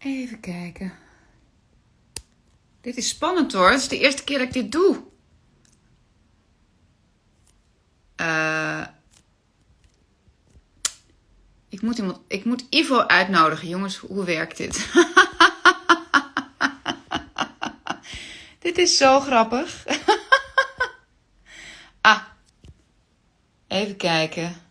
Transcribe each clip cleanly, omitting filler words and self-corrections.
Even kijken. Dit is spannend hoor. Het is de eerste keer dat ik dit doe. Ik moet Ivo uitnodigen. Jongens, hoe werkt dit? Dit is zo grappig. Even kijken.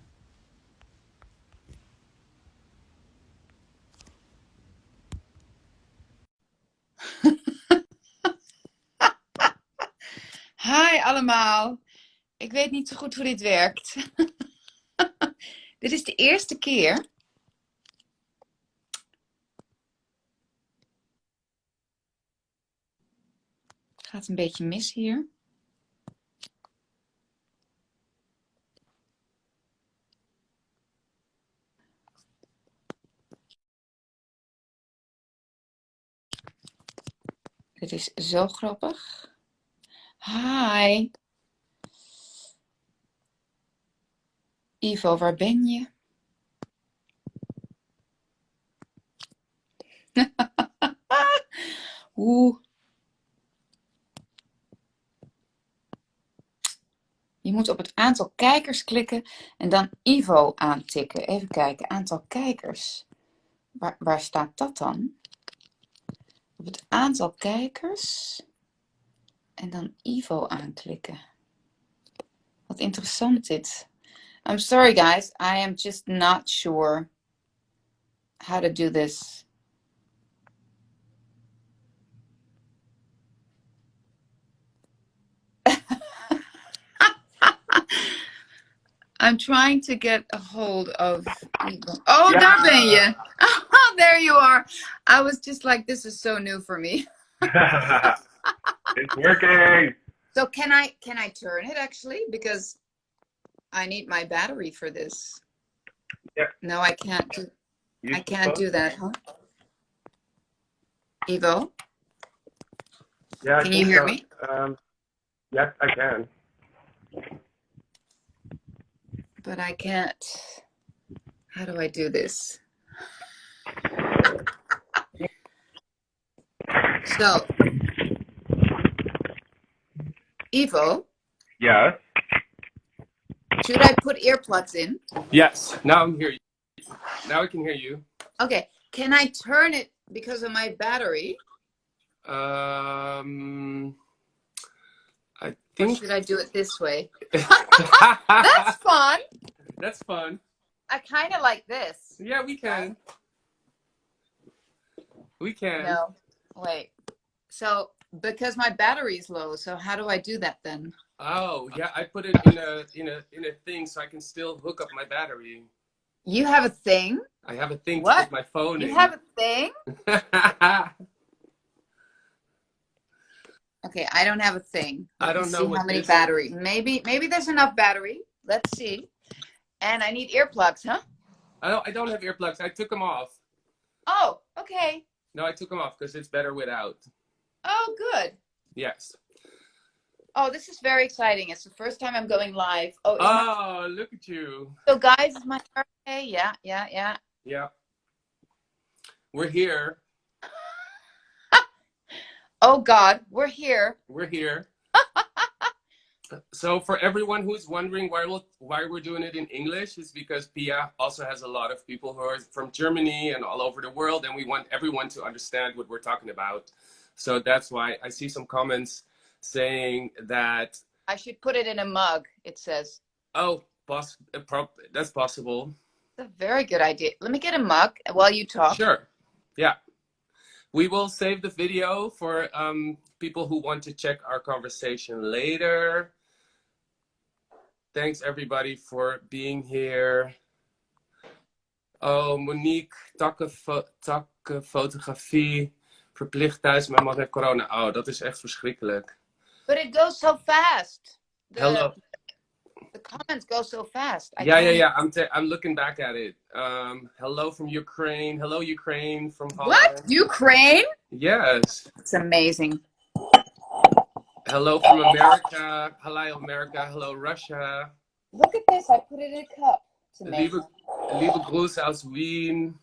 Hi allemaal. Ik weet niet zo goed hoe dit werkt. Dit is de eerste keer. Het gaat een beetje mis hier. Dit is zo grappig. Hi. Ivo, waar ben je? Oeh. Je moet op het aantal kijkers klikken en dan Ivo aantikken. Even kijken, aantal kijkers. Waar staat dat dan? Op het aantal kijkers en dan Ivo aanklikken. Wat interessant dit. I'm sorry guys, I am just not sure how to do this. I'm trying to get a hold of Ivo. Oh, yeah. Daar ben je. Oh, there you are. I was just like, this is so new for me. It's working. So can I turn it actually? Because I need my battery for this. Yeah. No, I can't do that, huh? Ivo? Yeah. Can you hear me? Yes, I can. But I can't. How do I do this? So, Ivo? Yes. Should I put earplugs in? Yes. Now I'm here. Now I can hear you. Okay. Can I turn it because of my battery? I think. Or should I do it this way? That's fun. That's fun. I kind of like this. Yeah, we can. We can. No. Wait. So, because my battery is low, so how do I do that then? Oh, yeah, I put it in a thing so I can still hook up my battery. You have a thing? I have a thing What? to put my phone in. You have a thing? Okay, I don't have a thing. I don't know see how many battery. Maybe there's enough battery. Let's see. And I need earplugs, huh? I don't have earplugs. I took them off. Oh, okay. No, I took them off because it's better without. Oh, good. Yes. Oh, this is very exciting. It's the first time I'm going live. Oh, look at you. So, guys, is my birthday? Yeah. Yeah. We're here. Oh, God, we're here. We're here. So for everyone who's wondering why we're doing it in English, is because Pia also has a lot of people who are from Germany and all over the world, and we want everyone to understand what we're talking about. So that's why I see some comments saying that I should put it in a mug, it says. Oh, that's possible. That's a very good idea. Let me get a mug while you talk. Sure. Yeah. We will save the video for people who want to check our conversation later. Thanks everybody for being here. Oh, Monique, takken fotografie, verplicht thuis, mijn man heeft corona. Oh, dat is echt verschrikkelijk. But it goes so fast. Hello. The comments go so fast. Yeah. I'm looking back at it. Hello from Ukraine. Hello, Ukraine from Holland. What? Ukraine? Yes. It's amazing. Hello from America. Hello, America. Hello, Russia. Look at this. I put it in a cup. It's amazing. Liebe Grüße aus Wien.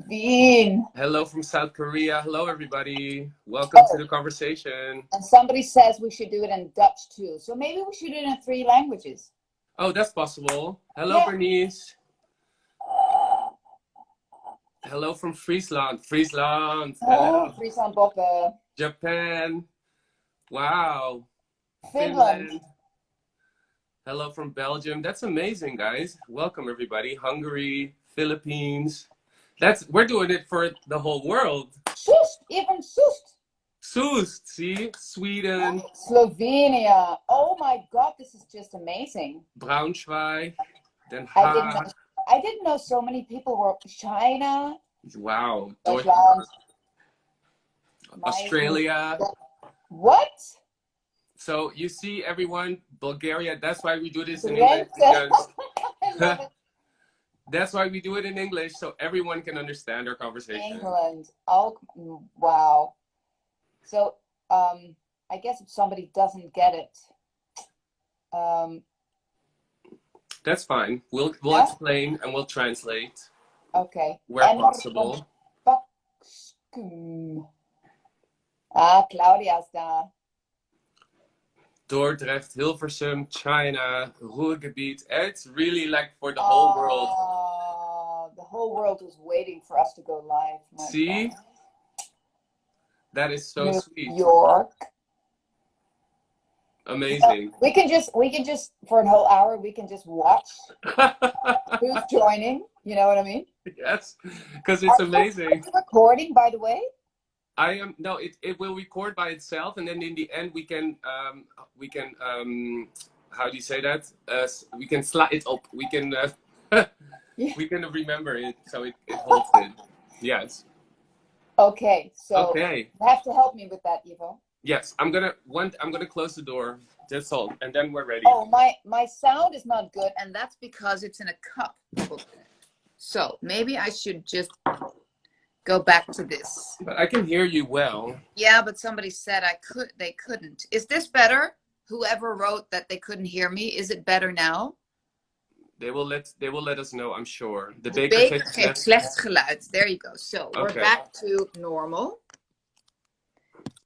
Wien. Hello from South Korea. Hello, everybody. Welcome to the conversation. And somebody says we should do it in Dutch too. So maybe we should do it in 3 languages. Oh, that's possible. Hello, Yeah. Bernice. Hello from Friesland. Friesland. Hello. Friesland Boppe. Japan. Wow. Finland. Hello from Belgium. That's amazing, guys. Welcome, everybody. Hungary, Philippines. We're doing it for the whole world. Soest, even Soest. Soest, see? Sweden. Slovenia. Oh my God, this is just amazing. Braunschweig. Den Haag. I didn't know so many people were China. Wow. Deutschland. Australia. What? So you see, everyone, Bulgaria. That's why we do this in English. Because that's why we do it in English, so everyone can understand our conversation. England. Oh, wow. So, I guess if somebody doesn't get it, that's fine. We'll explain and we'll translate. Okay. Where possible. Claudia's da. Dordrecht, Hilversum, China, Ruhrgebiet. It's really like for the whole world. The whole world was waiting for us to go live. See? God. That is so sweet. New York. Amazing. We can just for a whole hour we can just watch who's joining. You know what I mean? Yes, because it's amazing. Are you recording, by the way? I am. No, it will record by itself, and then in the end we can how do you say that? We can slide it up. We can we can remember it, so it holds it. Yes. Okay. So okay. You have to help me with that, Ivo. Yes, I'm gonna close the door. That's all, and then we're ready. Oh, my sound is not good, and that's because it's in a cup. So maybe I should just go back to this. But I can hear you well. Yeah, but somebody said they couldn't. Is this better? Whoever wrote that they couldn't hear me, is it better now? They will let us know, I'm sure. De beker geeft slecht geluid. There you go. So we're back to normal.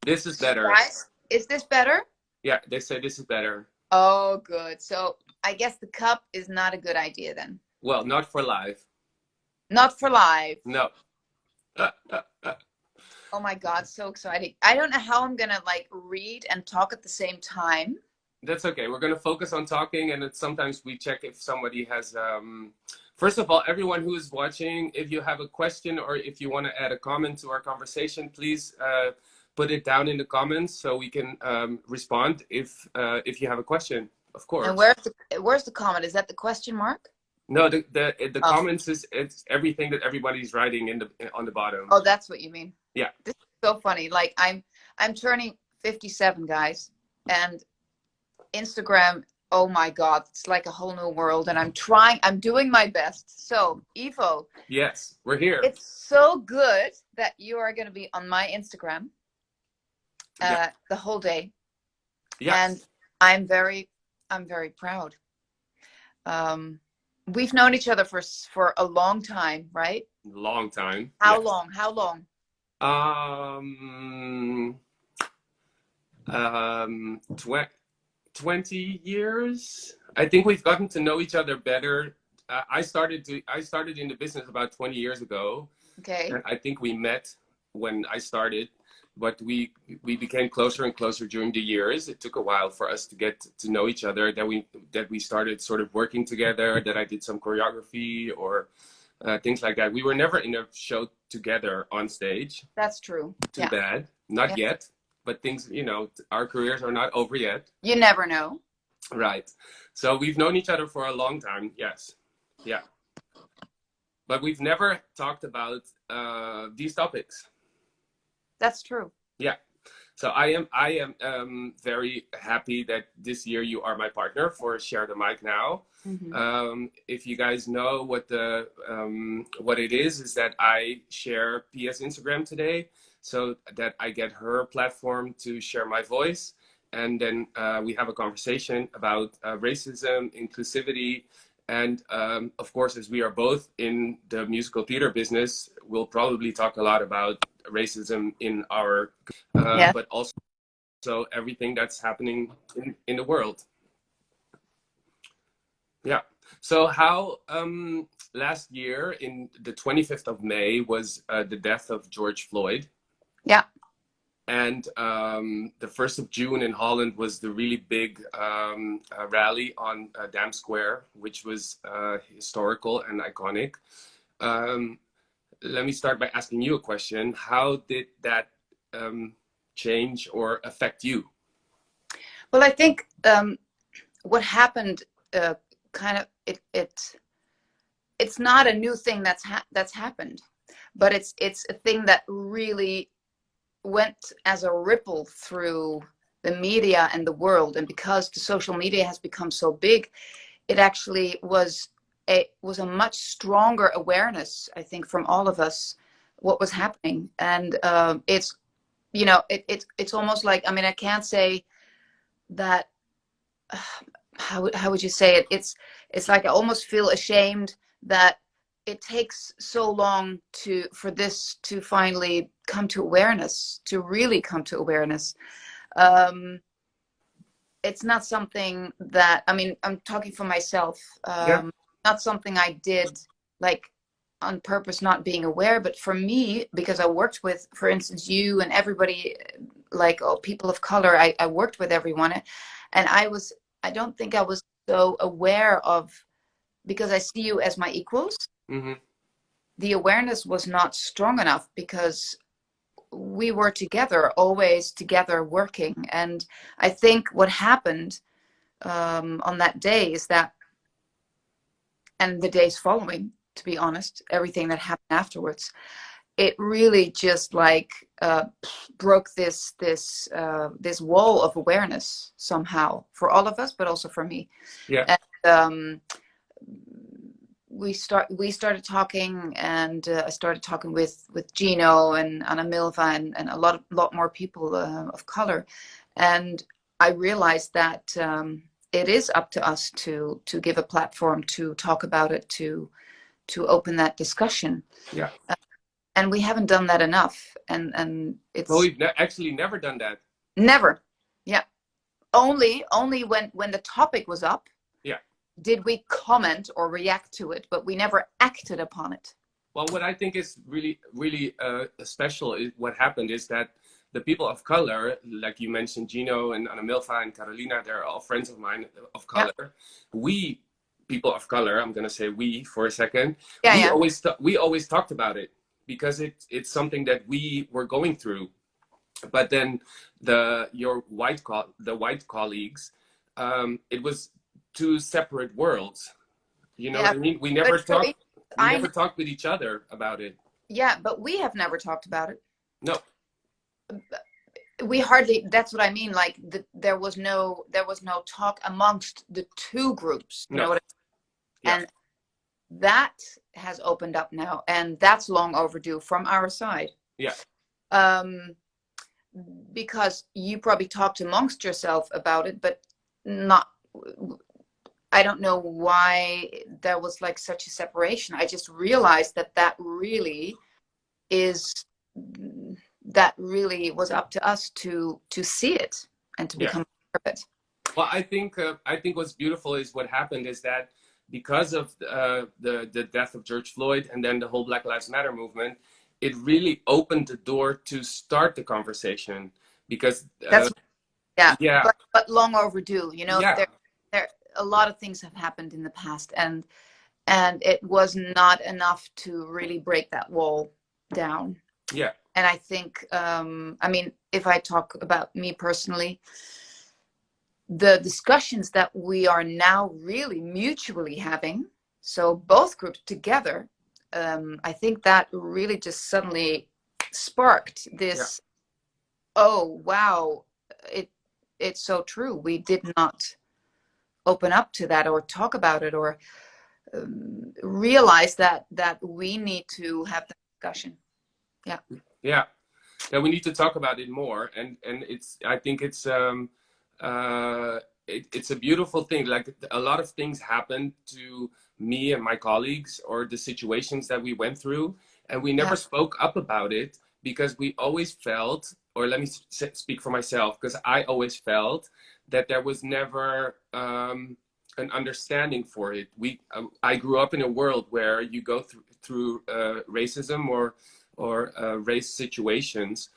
This is better. Guys, is this better? Yeah, they say this is better. Oh, good. So I guess the cup is not a good idea then. Well, not for live. Not for live. No. Oh my God, so exciting. I don't know how I'm going to like read and talk at the same time. That's okay. We're going to focus on talking, and sometimes we check if somebody has... First of all, everyone who is watching, if you have a question or if you want to add a comment to our conversation, please put it down in the comments so we can respond if you have a question, of course. And where's the comment? Is that the question mark? No, the comments it's everything that everybody's writing on the bottom. Oh, that's what you mean. Yeah. This is so funny. Like I'm turning 57, guys, and Instagram, oh my God, it's like a whole new world, and I'm doing my best. So, Ivo. Yes, we're here. It's so good that you are going to be on my Instagram the whole day. Yes. And I'm very proud. We've known each other for a long time, right? Long time. How long? How long? 20 years. I think we've gotten to know each other better. I started in the business about 20 years ago. Okay. And I think we met when I started, but we became closer and closer during the years. It took a while for us to get to know each other. That we started sort of working together. That I did some choreography or things like that. We were never in a show together on stage. That's true. Too bad. Not yet. But things, our careers are not over yet. You never know. Right. So we've known each other for a long time. Yes. Yeah. But we've never talked about these topics. That's true. Yeah. So I am very happy that this year you are my partner for Share the Mic Now. Mm-hmm. If you guys know what it is that I share Pia's Instagram today, so that I get her platform to share my voice, and then we have a conversation about racism, inclusivity, And of course, as we are both in the musical theater business, we'll probably talk a lot about racism in our, Yeah. but also everything that's happening in the world. Yeah. So how last year in the 25th of May was the death of George Floyd. Yeah. And the 1st of June in Holland was the really big rally on Dam Square, which was historical and iconic. Let me start by asking you a question. How did that change or affect you? Well, I think what happened kind of it's not a new thing that's happened, but it's a thing that really went as a ripple through the media and the world. And because the social media has become so big, it actually was a much stronger awareness, I think, from all of us what was happening. And it's, you know, it's almost like, I mean, I can't say that how would you say it? It's like I almost feel ashamed that it takes so long for this to finally come to awareness, to really come to awareness. It's not something that, I mean, I'm talking for myself. Yeah. Not something I did like on purpose, not being aware, but for me, because I worked with, for instance, you and everybody, like people of color, I worked with everyone, and I don't think I was so aware of, because I see you as my equals. Mm-hmm. The awareness was not strong enough because we were together, always together working. And I think what happened on that day is that, and the days following, to be honest, everything that happened afterwards, it really just like broke this wall of awareness somehow for all of us, but also for me. Yeah. And we started talking, and I started talking with Gino and Anna Milva and a lot more people of color, and I realized that it is up to us to give a platform, to talk about it, to open that discussion. Yeah. And we haven't done that enough, and it's Well, we've actually never done that. never. Yeah, only when the topic was up. Yeah. Did we comment or react to it, but we never acted upon it. Well, what I think is really, really special is what happened is that the people of color, like you mentioned, Gino and Anna Milva and Carolina, they're all friends of mine of color. Yeah. We, people of color, I'm going to say we for a second, Yeah, we always talked about it because it's something that we were going through. But then the white colleagues, it was two separate worlds. You know what I mean? We never talked. We never talked with each other about it. Yeah, but we have never talked about it. No. We hardly. That's what I mean. Like there was no talk amongst the two groups. You know what I mean? Yeah. And that has opened up now, and that's long overdue from our side. Yeah. Because you probably talked amongst yourself about it, but not. I don't know why there was like such a separation. I just realized that really was up to us to see it and to become aware of it. Well, I think what's beautiful is what happened is that because of the death of George Floyd and then the whole Black Lives Matter movement, it really opened the door to start the conversation, because that's but long overdue. You know, there a lot of things have happened in the past, and it was not enough to really break that wall down. Yeah. And I think, I mean, if I talk about me personally, the discussions that we are now really mutually having, so both groups together, I think that really just suddenly sparked this, oh, wow, it's so true. We did not open up to that or talk about it or realize that we need to have the discussion. Yeah, we need to talk about it more, and I think it's it's a beautiful thing. Like a lot of things happened to me and my colleagues, or the situations that we went through, and we never Yeah. spoke up about it because we always felt, or let me speak for myself, because I always felt that there was never an understanding for it. I grew up in a world where you go through racism or race situations,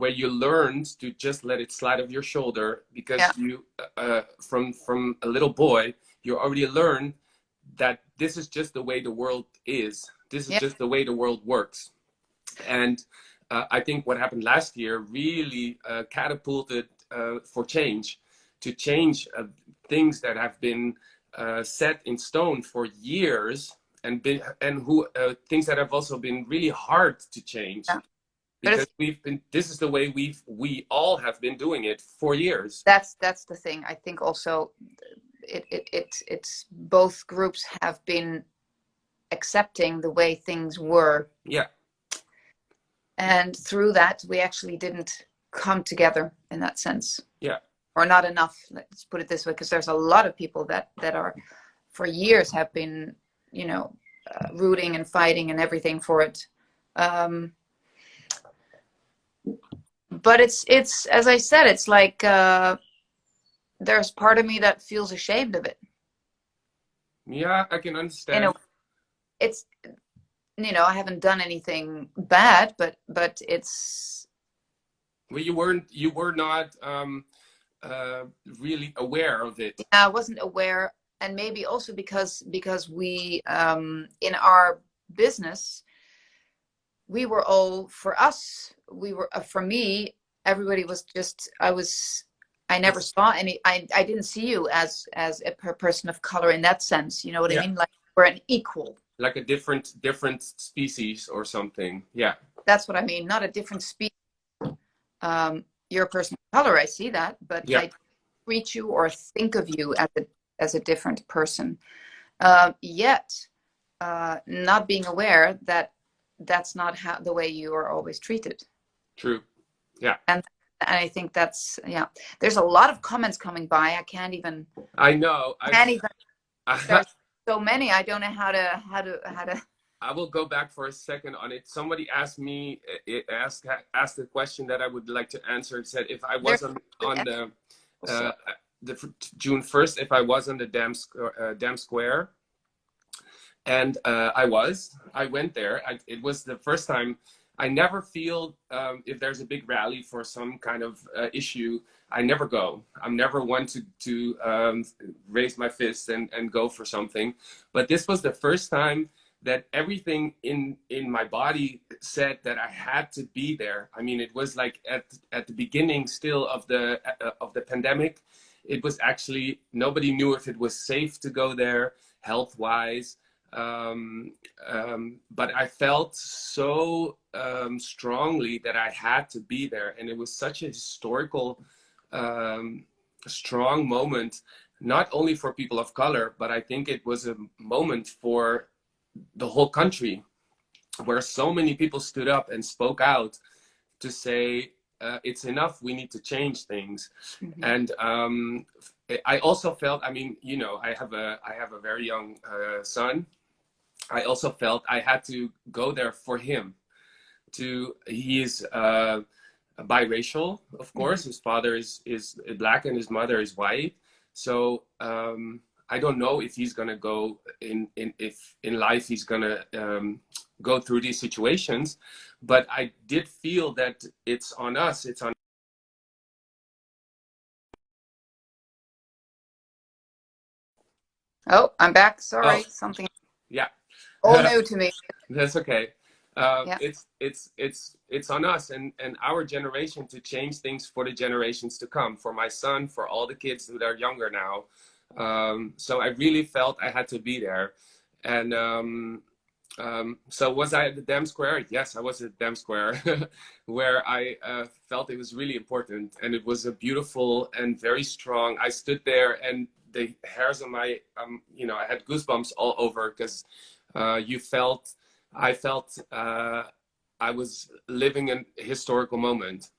where you learned to just let it slide off your shoulder, because Yeah. you from a little boy you already learned that this is just the way the world is. This is Yeah. just the way the world works. And I think what happened last year really catapulted for change, to change things that have been set in stone for years, and things that have also been really hard to change, Yeah. But because this is the way we all have been doing it for years. that's the thing. I think also it's both groups have been accepting the way things were, Yeah, and through that we actually didn't come together in that sense, yeah, or not enough. Let's put it this way, because there's a lot of people that are for years have been, rooting and fighting and everything for it. But it's as I said, it's like there's part of me that feels ashamed of it. yeah, I can You know, understand. it's I haven't done anything bad, but it's Well, you were not really aware of it. I wasn't aware, and maybe also because we in our business we were all for us we were for me everybody was just I never saw any. I didn't see you as a person of color in that sense. You know what I Yeah, mean? Like we're an equal. like a different species or something. Yeah, That's what I mean. Not a different species. You're a person of color. I see that, but yeah, I treat you or think of you as a different person. Yet, not being aware that that's not how the way you are always treated. true. Yeah, And I think that's, yeah. There's a lot of comments coming by. I I know. can't even. I There's so many. I don't know how to. I will go back for a second on it. Somebody asked me, asked a question that I would like to answer. It said if I There's was on also. the June 1st, if I was on the Dam Square, and I went there. It was the first time. I never feel if there's a big rally for some kind of issue, I never go. I'm never one to raise my fist and go for something. But this was the first time that everything in my body said that I had to be there. I mean, it was like at the beginning still of the pandemic. It was actually, nobody knew if it was safe to go there health wise. But I felt so strongly that I had to be there, and it was such a historical, strong moment, not only for people of color, but I think it was a moment for the whole country, where so many people stood up and spoke out to say it's enough, we need to change things. Mhm. And I also felt, I mean, I have a very young son. I also felt I had to go there for him. He is biracial, of course. His father is black and his mother is white. So I don't know if he's gonna go if in life he's gonna go through these situations. But I did feel that it's on us. It's on. Oh, I'm back. Oh, Sorry, something yeah. all new to me. That's okay. Yeah. It's on us and our generation to change things for the generations to come. For my son, for all the kids that are younger now. So I really felt I had to be there. And so was I at the Dam Square? Yes, I was at the Dam Square, where I felt it was really important, and it was a beautiful and very strong. I stood there, and the hairs on my, I had goosebumps all over, because I felt I was living a historical moment.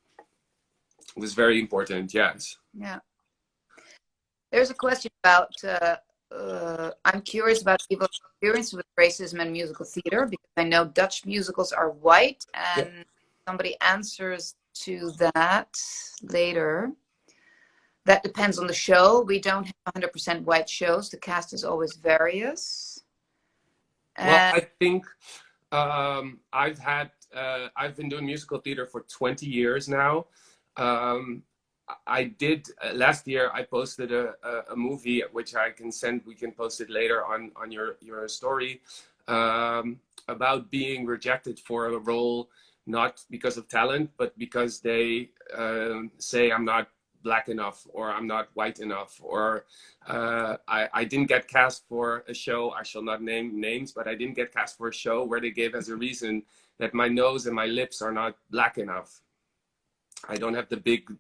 It was very important. Yes. Yeah. There's a question about, I'm curious about Ivo's experience with racism in musical theater, because I know Dutch musicals are white, Yeah. and somebody answers to that later. That depends on the show. We don't have 100% white shows. The cast is always various. Well, And I think I've been doing musical theater for 20 years now. Um, I did last year. I posted a movie which I can send. We can post it later on your story, about being rejected for a role, not because of talent, but because they say I'm not black enough, or I'm not white enough, or I didn't get cast for a show. I shall not name names, but I didn't get cast for a show where they gave as a reason that my nose and my lips are not black enough. I don't have the big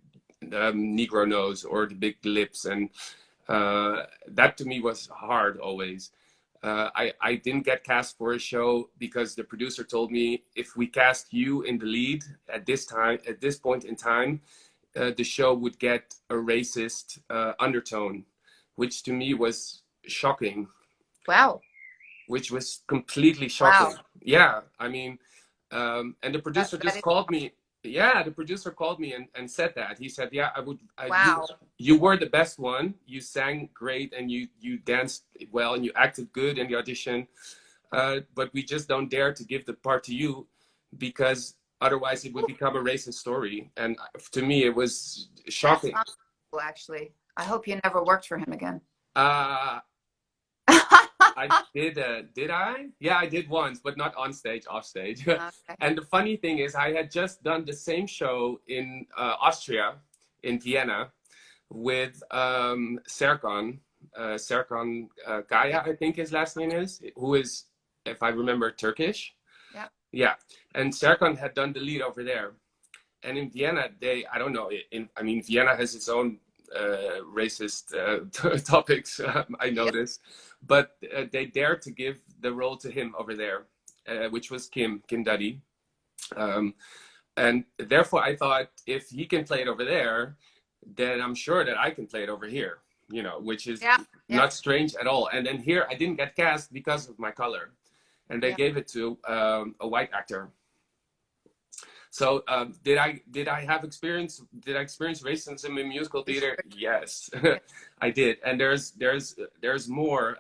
Negro nose or the big lips, and that to me was hard always. I didn't get cast for a show because the producer told me, if we cast you in the lead at this point in time, the show would get a racist undertone, which to me was shocking. wow. Which was completely shocking. Wow. Yeah, I mean, and the producer That just is, called me. Yeah, the producer called me and said that. He said, "Yeah, wow. you were the best one. You sang great, and you danced well, and you acted good in the audition. But we just don't dare to give the part to you, because otherwise it would become a racist story." And to me, it was shocking. That sounds cool, actually. I hope you never worked for him again. I did I? Yeah, I did once, but not on stage, off stage. Okay. And the funny thing is, I had just done the same show in Austria, in Vienna, with Serkan, Kaya, I think his last name is, who is, if I remember, Turkish. Yeah. Yeah, and Serkan had done the lead over there. And in Vienna, I don't know, I mean, Vienna has its own racist topics, I noticed. But they dared to give the role to him over there, which was Kim Duddy. And therefore, I thought, if he can play it over there, then I'm sure that I can play it over here, which is not strange at all. And then here, I didn't get cast because of my color. And they gave it to a white actor. So did I have experience? Did I experience racism in musical theater? Yes, I did. And there's more.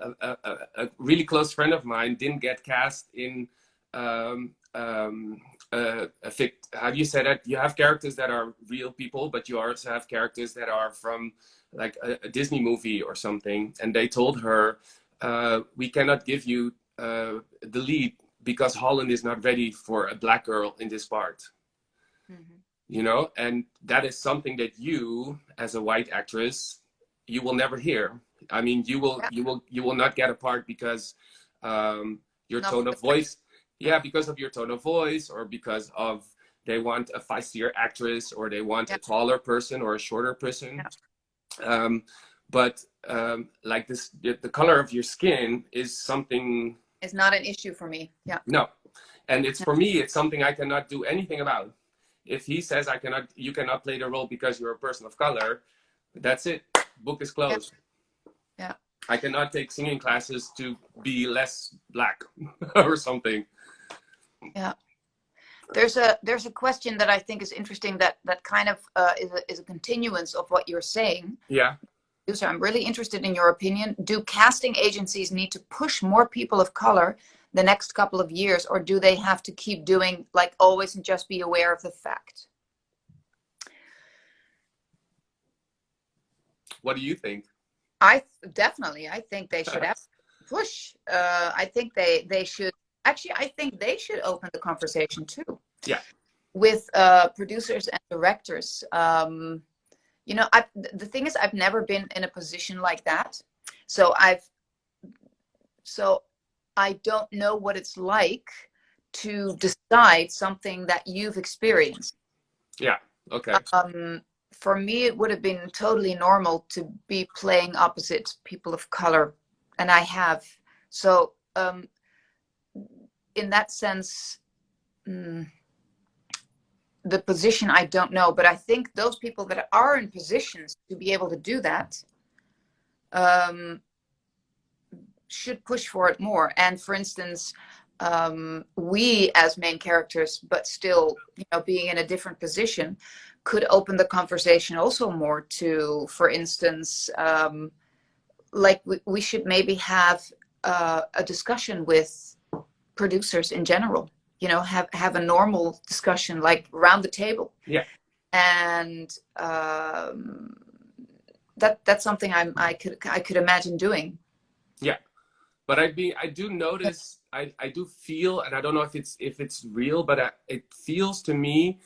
A really close friend of mine didn't get cast in how do you say that? You have characters that are real people, but you also have characters that are from like a Disney movie or something. And they told her, we cannot give you the lead, because Holland is not ready for a black girl in this part. Mm-hmm. And that is something that you, as a white actress, you will never hear. I mean, you will not get a part because your tone of voice. Yeah, because of your tone of voice, or because of they want a feistier actress, or they want a taller person or a shorter person. But like this, the color of your skin is something. It's not an issue for me. Yeah. No. And for me, it's something I cannot do anything about. If he says you cannot play the role because you're a person of color, that's it. Book is closed. Yeah. I cannot take singing classes to be less black or something. Yeah. There's a question that I think is interesting that kind of is a continuance of what you're saying. Yeah. So I'm really interested in your opinion. Do casting agencies need to push more people of color the next couple of years, or do they have to keep doing like always and just be aware of the fact? What do you think? I think they should push. I think they should. Actually, I think they should open the conversation too. Yeah. With producers and directors. The thing is, I've never been in a position like that. So I don't know what it's like to decide something that you've experienced. Yeah. Okay. For me, it would have been totally normal to be playing opposite people of color, and I have. So in that sense, the position I don't know, but I think those people that are in positions to be able to do that um, should push for it more. And for instance, we as main characters, but still, you know, being in a different position, could open the conversation also more to, for instance, like we should maybe have a discussion with producers in general. You know, have a normal discussion, like around the table. Yeah. And that's something I could imagine doing. Yeah. But I do notice, I do feel, and I don't know if it's real, but it feels to me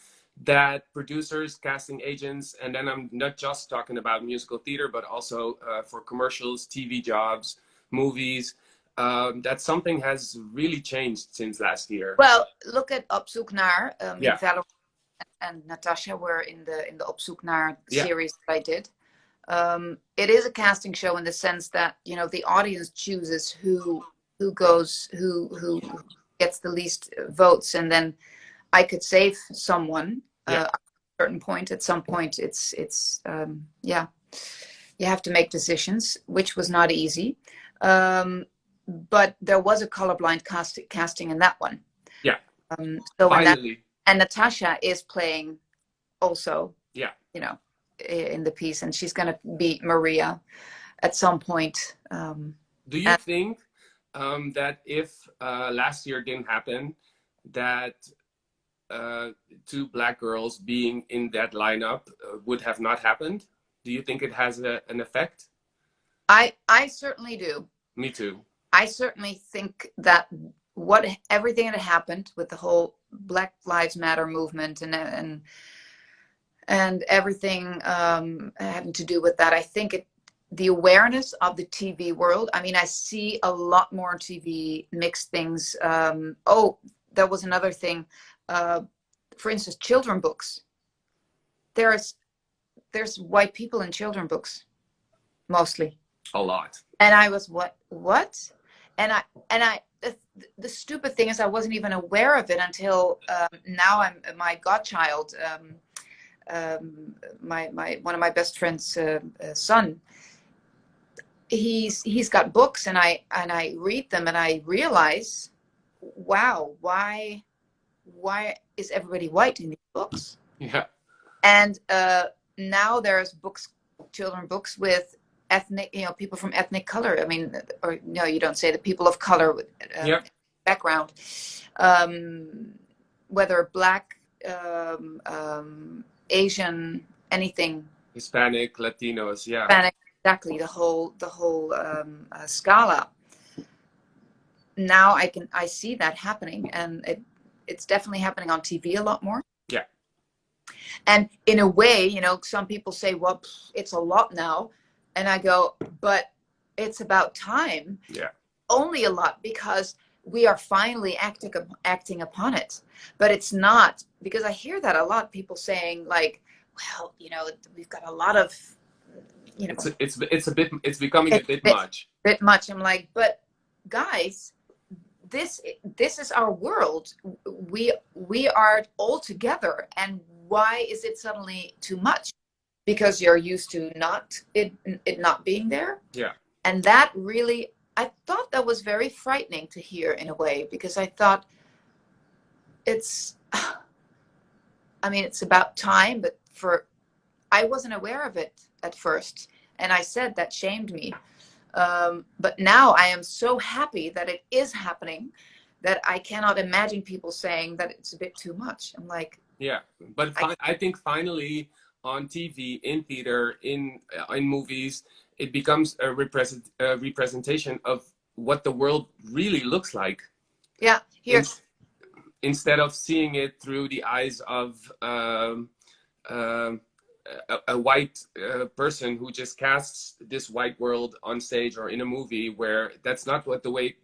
that producers, casting agents, and then I'm not just talking about musical theater, but also for commercials, TV jobs, movies, that something has really changed since last year. Well, look at Op Zoek Naar. Yeah. Valerie and Natasha were in the Op Zoek Naar Yeah. series that I did. It is a casting show in the sense that, you know, the audience chooses who goes, who gets the least votes, and then I could save someone Yeah. at a certain point. At some point, it's yeah, you have to make decisions, which was not easy. But there was a colorblind casting in that one. Yeah. So Finally. and Natasha is playing also. Yeah. You know, in the piece, and she's going to be Maria at some point. Do you think that if last year didn't happen, that two black girls being in that lineup would have not happened? Do you think it has an effect? I certainly do. Me too. I certainly think that everything that happened with the whole Black Lives Matter movement and everything having to do with that, I think the awareness of the TV world. I mean, I see a lot more on TV mixed things. Oh, there was another thing. For instance, children books. There's white people in children books, mostly. A lot. And I was what? And I the stupid thing is I wasn't even aware of it until now. My godchild, my one of my best friend's son. He's got books, and I read them, and I realize, wow, why is everybody white in these books? Yeah. And now there's children books with ethnic, you know, people from ethnic color. I mean, or no, you don't say the people of color with Yep. background, whether black, Asian, anything, Hispanic, Latinos, yeah. Hispanic, exactly, the whole scala. Now I see that happening, and it's definitely happening on TV a lot more. Yeah. And in a way, you know, some people say, well, it's a lot now. And I go, but it's about time. Yeah. Only a lot, because we are finally acting upon it. But it's not, because I hear that a lot, people saying like, well, you know, we've got a lot of, you know. It's becoming a bit much. Bit much. I'm like, but guys, this is our world. We are all together, and why is it suddenly too much? Because you're used to it not being there. Yeah. And that really, I thought that was very frightening to hear in a way, because I thought it's about time, but I wasn't aware of it at first. And I said that shamed me. But now I am so happy that it is happening, that I cannot imagine people saying that it's a bit too much. I'm like, yeah, but I think finally on TV, in theater, in movies, it becomes a representation of what the world really looks like. Yeah, here. Instead of seeing it through the eyes of a white person who just casts this white world on stage or in a movie, where that's not the way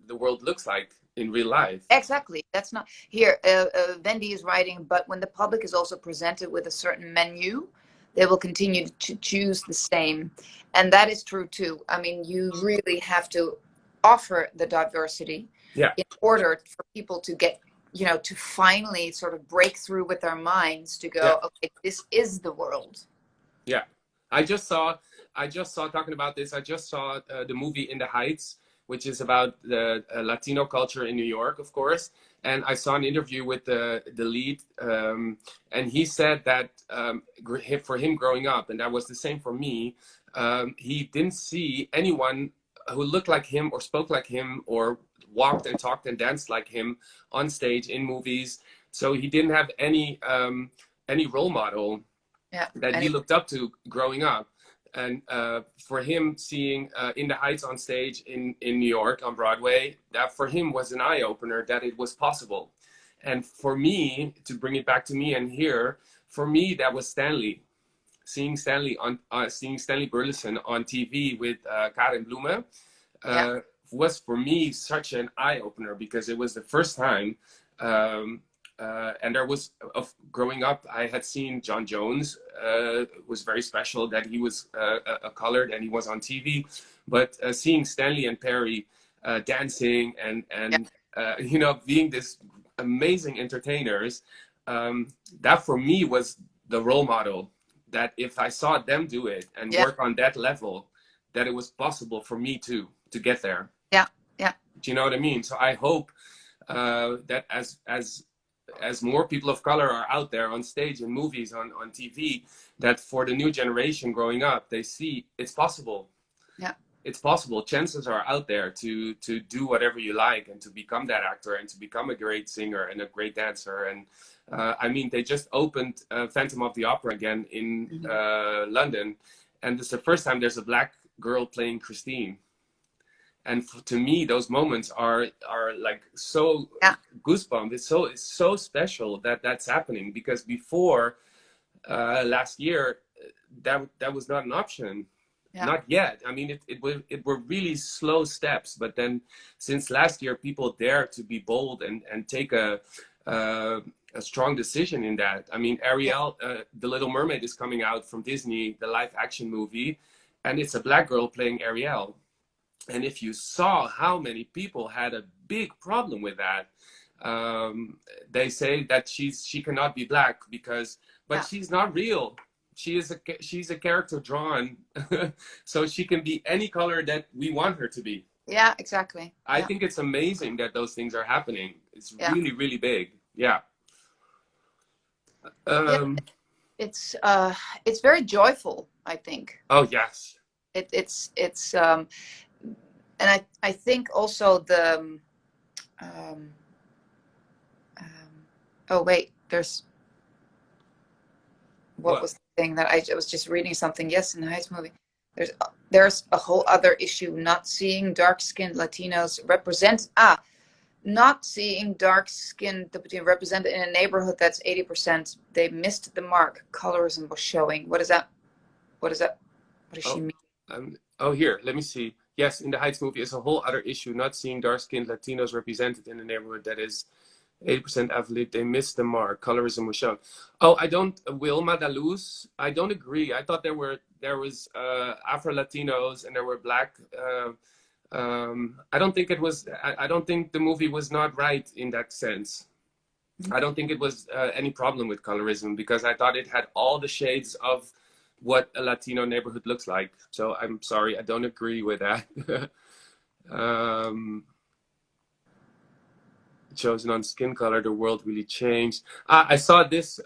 the world looks like in real life. Exactly. That's not here. Wendy is writing, but when the public is also presented with a certain menu, they will continue to choose the same. And that is true too. I mean, you really have to offer the diversity, yeah, in order for people to get, you know, to finally sort of break through with their minds to go, yeah, okay, this is the world. Yeah. I just saw I just saw, talking about this, I just saw the movie In the Heights, which is about the Latino culture in New York, of course. And I saw an interview with the lead, and he said that for him growing up, and that was the same for me, he didn't see anyone who looked like him or spoke like him or walked and talked and danced like him on stage in movies. So he didn't have any role model that he looked up to growing up. And for him, seeing In the Heights on stage in New York on Broadway, that for him was an eye-opener that it was possible. And for me, to bring it back to me and here, for me, that was Stanley. Seeing Stanley Burleson on TV with Karen Blume was for me such an eye-opener, because it was the first time. And there was, growing up, I had seen John Jones. Was very special that he was colored and he was on TV. But seeing Stanley and Perry dancing and you know, being this amazing entertainers, that for me was the role model. That if I saw them do it and work on that level, that it was possible for me to get there. Yeah, yeah. Do you know what I mean? So I hope that as more people of color are out there on stage in movies, on TV, that for the new generation growing up, they see it's possible. Yeah, it's possible. Chances are out there to do whatever you like and to become that actor and to become a great singer and a great dancer. And I mean, they just opened Phantom of the Opera again in London, and it's the first time there's a black girl playing Christine. And to me, those moments are like so goosebumps. It's so special that that's happening, because before last year, that was not an option. Not yet. I mean, it were really slow steps. But then since last year, people dare to be bold and take a strong decision in that. I mean, Ariel, The Little Mermaid is coming out from Disney, the live action movie, and it's a black girl playing Ariel. And if you saw how many people had a big problem with that, they say that she cannot be black but she's not real. She's a character drawn, so she can be any color that we want her to be. Yeah, exactly. I think it's amazing that those things are happening. It's really, really big. Yeah. It's very joyful, I think. Oh yes. It's and I think also the oh wait, there's what was the thing that I was just reading something? Yes, in the Heights movie, there's a whole other issue: not seeing dark-skinned Latinos not seeing dark-skinned represented in a neighborhood that's 80%. They missed the mark. Colorism was showing. What is that? What does she mean? Here, let me see. Yes, in the Heights movie is a whole other issue: not seeing dark-skinned Latinos represented in a neighborhood that is 80% athlete. They missed the mark. Colorism was shown. Oh, Wilma Daluz, I don't agree. I thought there was Afro-Latinos and there were black. I don't think I don't think the movie was not right in that sense. I don't think it was any problem with colorism, because I thought it had all the shades of what a Latino neighborhood looks like. So I'm sorry, I don't agree with that. Chosen on skin color, the world really changed. I saw this.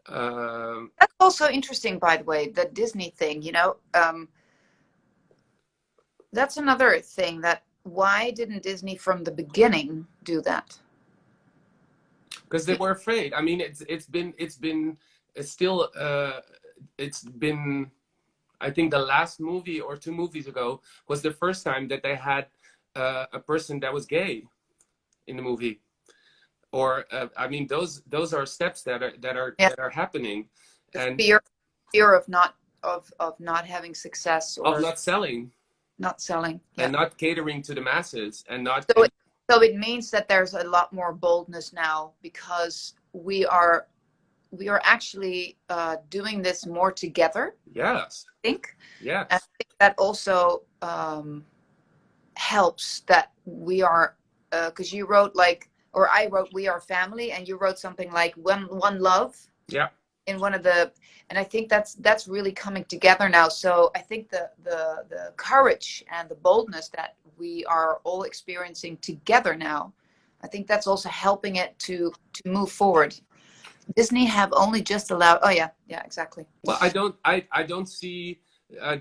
That's also interesting, by the way, the Disney thing. You know, that's another thing. That why didn't Disney from the beginning do that? Because they were afraid. I mean, I think the last movie or 2 movies ago was the first time that they had a person that was gay in the movie. Or I mean, those are steps that are happening. And fear of not having success, or of not selling, and not catering to the masses, and not. So it means that there's a lot more boldness now, because we are actually doing this more together. Yes. I think. Yes. And I think that also helps that we are, because you wrote I wrote "We Are Family," and you wrote something like "One Love." Yeah. in one of the, and I think that's really coming together now. So I think the courage and the boldness that we are all experiencing together now, I think that's also helping it to move forward. Disney have only just allowed, oh yeah, exactly. Well, I don't see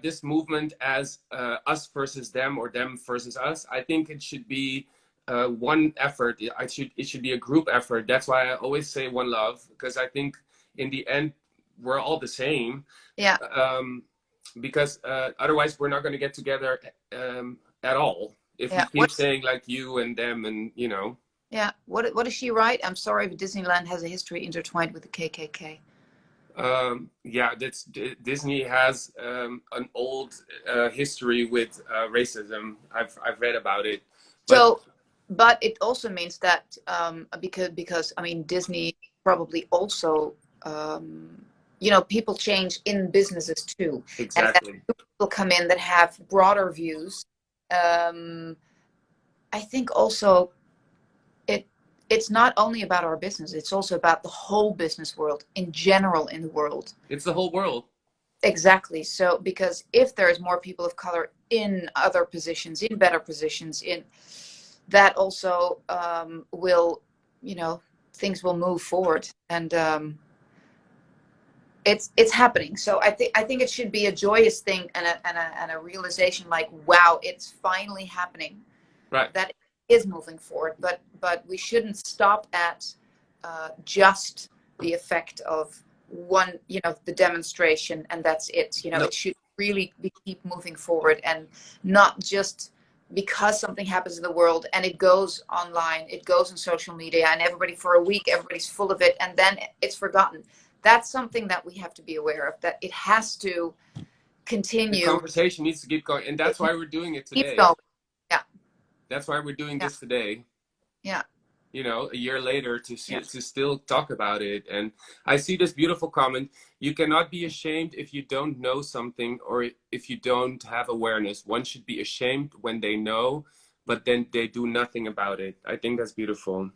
this movement as us versus them or them versus us. I think it should be one effort. It should be a group effort. That's why I always say one love, because I think in the end we're all the same. Yeah. Because otherwise we're not going to get together at all. If we keep saying like you and them and you know. Yeah. What does she write? I'm sorry, but Disneyland has a history intertwined with the KKK. Yeah, Disney has an old history with racism. I've read about it. But it also means that because I mean Disney probably also you know, people change in businesses too. Exactly. And people come in that have broader views. I think also it's not only about our business, it's also about the whole business world in general in the world. It's the whole world. Exactly. So because if there's more people of color in other positions, in better positions, in that also will, you know, things will move forward, and it's happening. So I think it should be a joyous thing and a realization like, wow, it's finally happening. Right. That is moving forward, but we shouldn't stop at just the effect of one, you know, the demonstration, and that's it. You know, It should really keep moving forward, and not just because something happens in the world and it goes online, it goes on social media, and everybody for a week, everybody's full of it, and then it's forgotten. That's something that we have to be aware of, that it has to continue. The conversation needs to keep going, and that's why we're doing it today. Keep going. Yeah. That's why we're doing this today. Yeah. You know, a year later to still talk about it. And I see this beautiful comment: you cannot be ashamed if you don't know something or if you don't have awareness. One should be ashamed when they know, but then they do nothing about it. I think that's beautiful.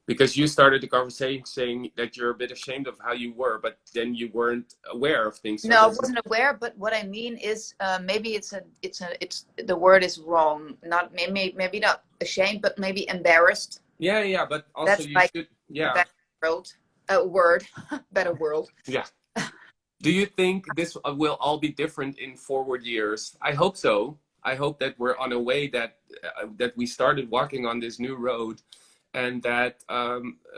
Because you started the conversation saying that you're a bit ashamed of how you were, but then you weren't aware of things. So no, I wasn't aware. But what I mean is, maybe it's the word is wrong. Not maybe not ashamed, but maybe embarrassed. Yeah, but also that's you like should. Yeah. Better world. Yeah. Do you think this will all be different in forward years? I hope so. I hope that we're on a way that we started walking on this new road. And that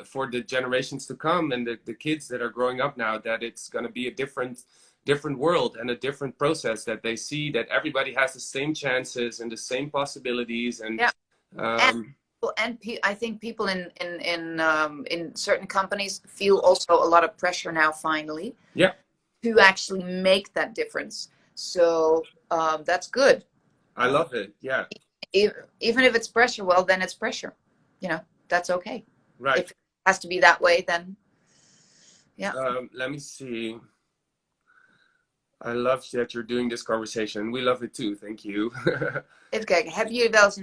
for the generations to come and the kids that are growing up now, that it's going to be a different world and a different process, that they see that everybody has the same chances and the same possibilities. And I think people in certain companies feel also a lot of pressure now finally to actually make that difference. So that's good. I love it. Yeah. Even if it's pressure, well, then it's pressure. You know. That's okay. Right. If it has to be that way, then yeah. Let me see. I love that you're doing this conversation. We love it too. Thank you. Even kijken. Hebben jullie wel eens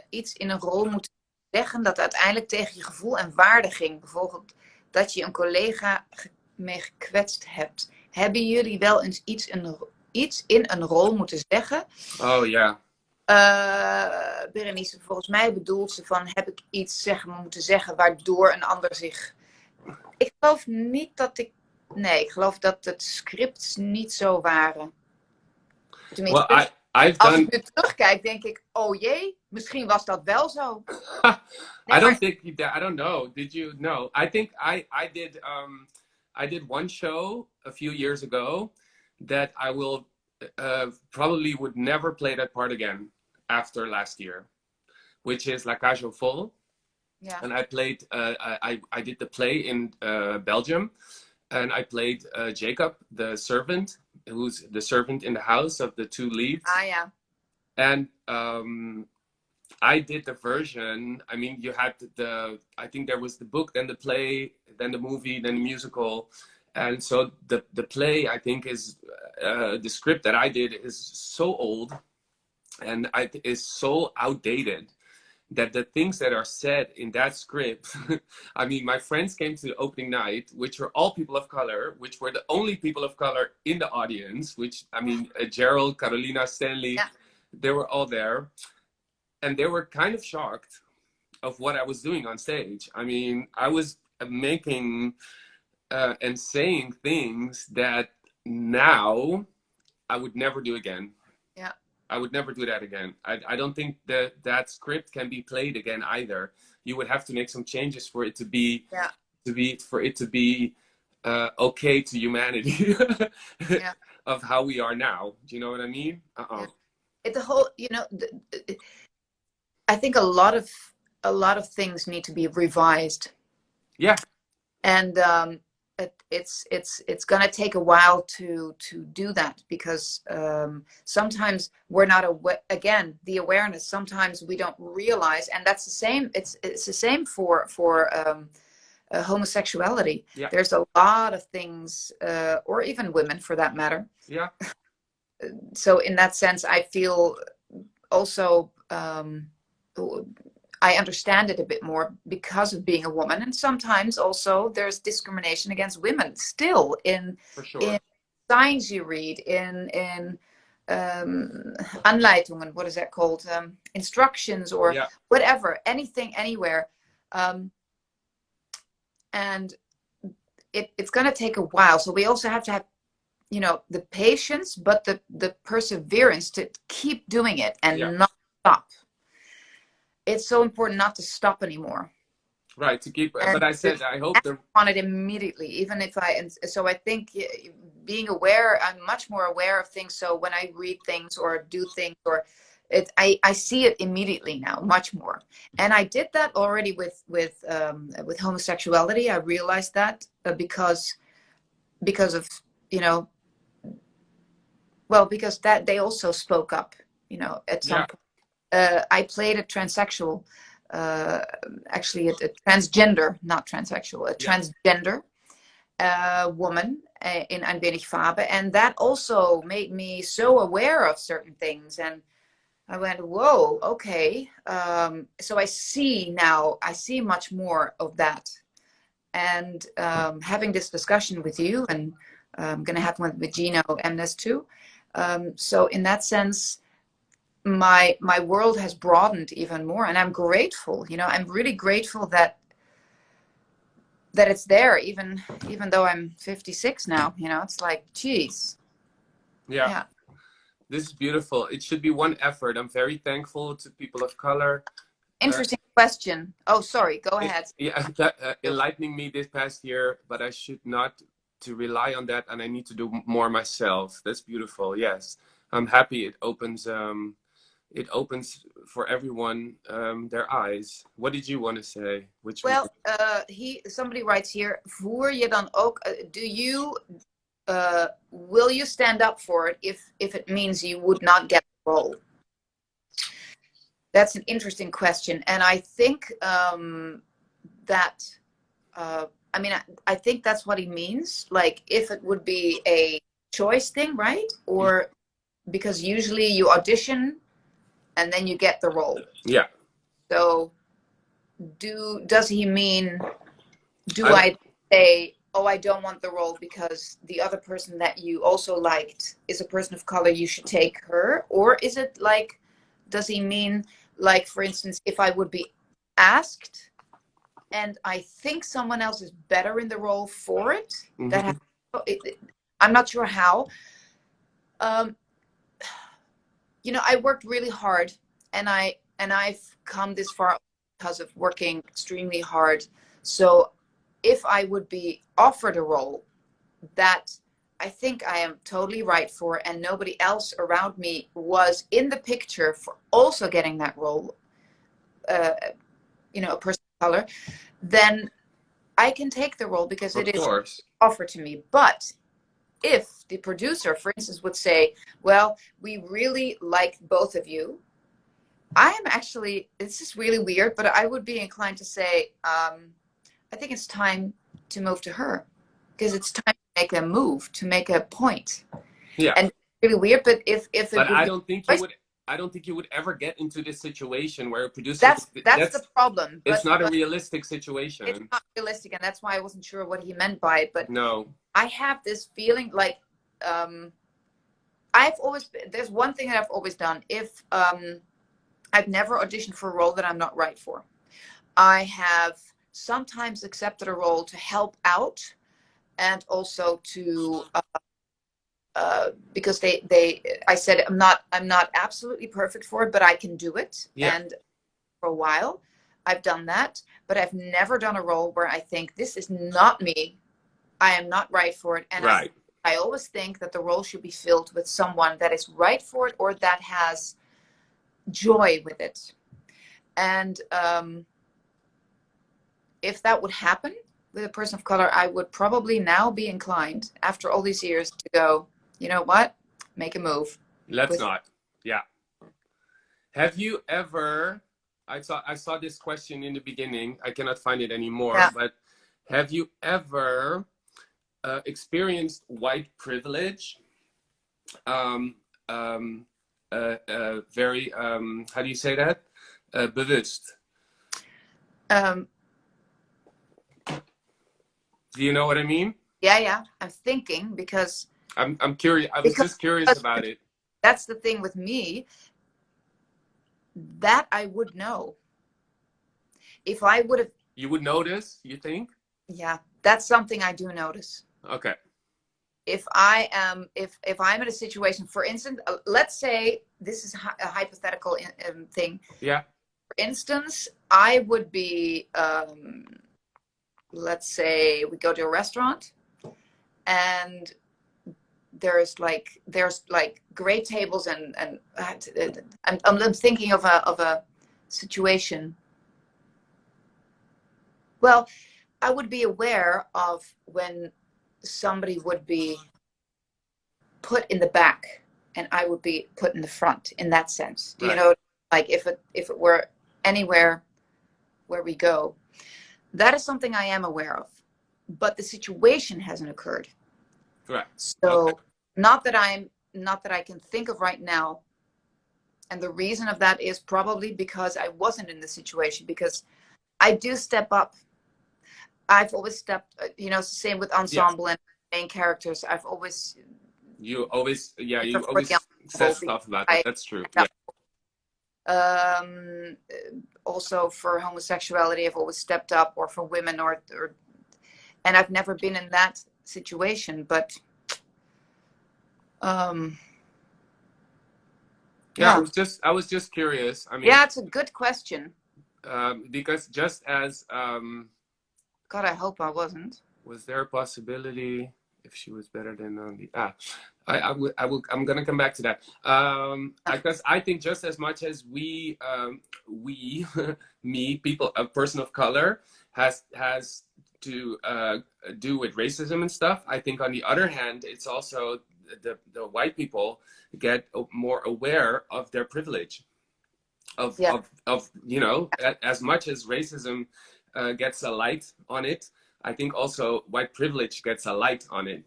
iets in een rol moeten zeggen dat uiteindelijk tegen je gevoel en waarde ging? Bijvoorbeeld dat je een collega mee gekwetst hebt. Hebben jullie wel eens iets in een rol moeten zeggen? Oh ja. Berenice, volgens mij bedoelt ze van, heb ik iets moeten zeggen waardoor een ander zich... Ik geloof niet dat ik geloof dat het scripts niet zo waren. Tenminste, als ik nu terugkijk, denk ik, oh jee, misschien was dat wel zo. I don't think that. I don't know. Did you know? I think I did one show a few years ago that I will probably would never play that part again after last year, which is La Cage aux Folles. Yeah. And I played, I did the play in Belgium, and I played Jacob, the servant, who's the servant in the house of the two leads. Ah, yeah. And I did the version. I mean, you had I think there was the book, then the play, then the movie, then the musical. And so the play, I think, is the script that I did is so old and is so outdated that the things that are said in that script, I mean, my friends came to the opening night, which were all people of color, which were the only people of color in the audience, which, I mean, Gerald, Carolina, Stanley, Yeah. they were all there. And they were kind of shocked of what I was doing on stage. I mean, I was making and saying things that now I would never do again. Yeah. I would never do that again. I don't think that that script can be played again either. You would have to make some changes for it to be, Yeah. Okay to humanity Yeah. of how we are now. Do you know what I mean? Yeah. The whole, you know, I think a lot of things need to be revised. Yeah. And it's gonna take a while to do that, because sometimes we're not aware. Again, the awareness, sometimes we don't realize, and that's the same. It's the same for homosexuality. Yeah. There's a lot of things, or even women for that matter. Yeah. So in that sense, I feel also I understand it a bit more because of being a woman, and sometimes also there's discrimination against women still in For sure. in signs you read, in Anleitungen, what is that called? Instructions or Yeah. whatever, anything, anywhere. And it's going to take a while. So we also have to have, you know, the patience, but the perseverance to keep doing it and Yeah. not stop. It's so important not to stop anymore. Right, to keep, And but I said, I hope the, on it immediately, even if and so I think being aware, I'm much more aware of things. So when I read things or do things, or I see it immediately now, much more. And I did that already with homosexuality. I realized that because of, you know, well, because that they also spoke up, you know, at some point. I played a transsexual, actually a transgender, not transsexual, a transgender woman in Ein wenig Farbe, and that also made me so aware of certain things, and I went, whoa, okay. So I see much more of that, and having this discussion with you, and I'm going to have one with Gino and this too. So in that sense, my world has broadened even more, and I'm grateful. You know, I'm really grateful that it's there, even though I'm 56 now. You know, it's like, geez. yeah. This is beautiful. It should be one effort. I'm very thankful to people of color. Interesting question. Oh, sorry. Go ahead. Enlightening me this past year, but I should not to rely on that, and I need to do more myself. That's beautiful. Yes, I'm happy. It opens for everyone their eyes. What did you want to say? Well, somebody writes here, voer je dan ook, will you stand up for it if it means you would not get the role? That's an interesting question. And I think that, I mean, I think that's what he means. Like, if it would be a choice thing, right? Or because usually you audition and then you get the role. Yeah. So does he mean, I say, oh, I don't want the role because the other person that you also liked is a person of color, you should take her? Or is it like, does he mean, like, for instance, if I would be asked and I think someone else is better in the role for it, I'm not sure how. You know, I worked really hard, and I've come this far because of working extremely hard. So if I would be offered a role that I think I am totally right for, and nobody else around me was in the picture for also getting that role, you know, a person of color, then I can take the role because it is offered to me. But if the producer, for instance, would say, well, we really like both of you, I am actually, this is really weird, but I would be inclined to say, I think it's time to move to her, because it's time to make a move, to make a point. Yeah. And it's really weird, but if it but would I be don't think you would. I don't think you would ever get into this situation where a producer that's the problem. It's But not a realistic situation. it's not realistic, and that's why I wasn't sure what he meant by it. But no, I have this feeling like there's one thing that I've always done. If I've never auditioned for a role that I'm not right for. I have sometimes accepted a role to help out, and also to because I said I'm not absolutely perfect for it, but I can do it. Yeah. And for a while, I've done that, but I've never done a role where I think this is not me. I am not right for it, and right. I always think that the role should be filled with someone that is right for it or that has joy with it. And if that would happen with a person of color, I would probably now be inclined, after all these years, to go, you know what, make a move. Let's not. Yeah. Have you ever? I saw this question in the beginning. I cannot find it anymore. Yeah. But have you ever experienced white privilege? Very. How do you say that? Bewust. Do you know what I mean? Yeah. I'm thinking because I'm curious. I was just curious about it. That's the thing with me. That I would know. If I would have. You would notice, you think? Yeah, that's something I do notice. Okay. If I'm in a situation, for instance, let's say this is a hypothetical thing. Yeah. For instance, I would be, let's say we go to a restaurant, and there's like great tables, and I'm thinking of a situation. Well, I would be aware of when somebody would be put in the back and I would be put in the front, in that sense. Do you know, like if it were anywhere where we go, that is something I am aware of, but the situation hasn't occurred. Right. So not that I can think of right now. And the reason of that is probably because I wasn't in the situation, because I do step up. I've always stepped, same with ensemble and main characters. You always said stuff about that. That's true. Also for homosexuality, I've always stepped up, or for women, and I've never been in that situation, but I was just curious. I mean, yeah, it's a good question. Because just as God, I hope I wasn't. Was there a possibility if she was better than I'm gonna come back to that. Because I think just as much as we me, people, a person of color has to do with racism and stuff. I think on the other hand, it's also the white people get more aware of their privilege. Of as much as racism gets a light on it, I think also white privilege gets a light on it.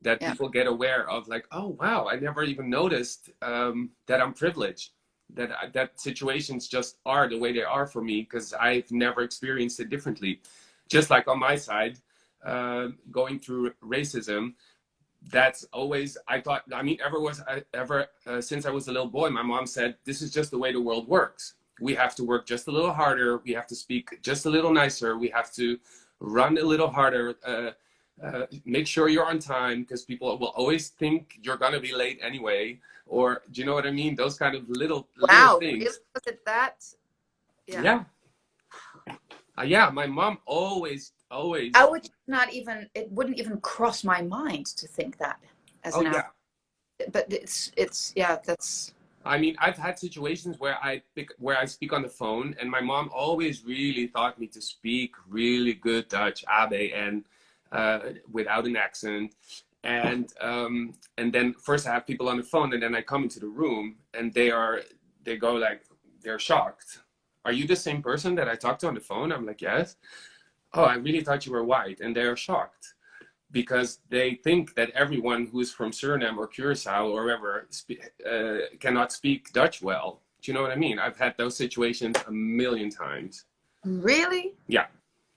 That people get aware of, like, oh wow, I never even noticed that I'm privileged. That situations just are the way they are for me because I've never experienced it differently. Just like on my side, going through racism, that's always, I thought, I mean, since I was a little boy, my mom said, this is just the way the world works. We have to work just a little harder. We have to speak just a little nicer. We have to run a little harder. Make sure you're on time, because people will always think you're going to be late anyway. Or, do you know what I mean? Those kind of little things. Was it that? Yeah. Yeah, my mom always. I would not even, it wouldn't even cross my mind to think that as an actor. But that's. I mean, I've had situations where I speak on the phone, and my mom always really taught me to speak really good Dutch, Abe, and without an accent. And then first I have people on the phone, and then I come into the room, and they go like, they're shocked. Are you the same person that I talked to on the phone? I'm like, yes. Oh, I really thought you were white, and they're shocked. because they think that everyone who is from Suriname or Curacao or wherever cannot speak Dutch well. Do you know what I mean? I've had those situations a million times. Really? Yeah,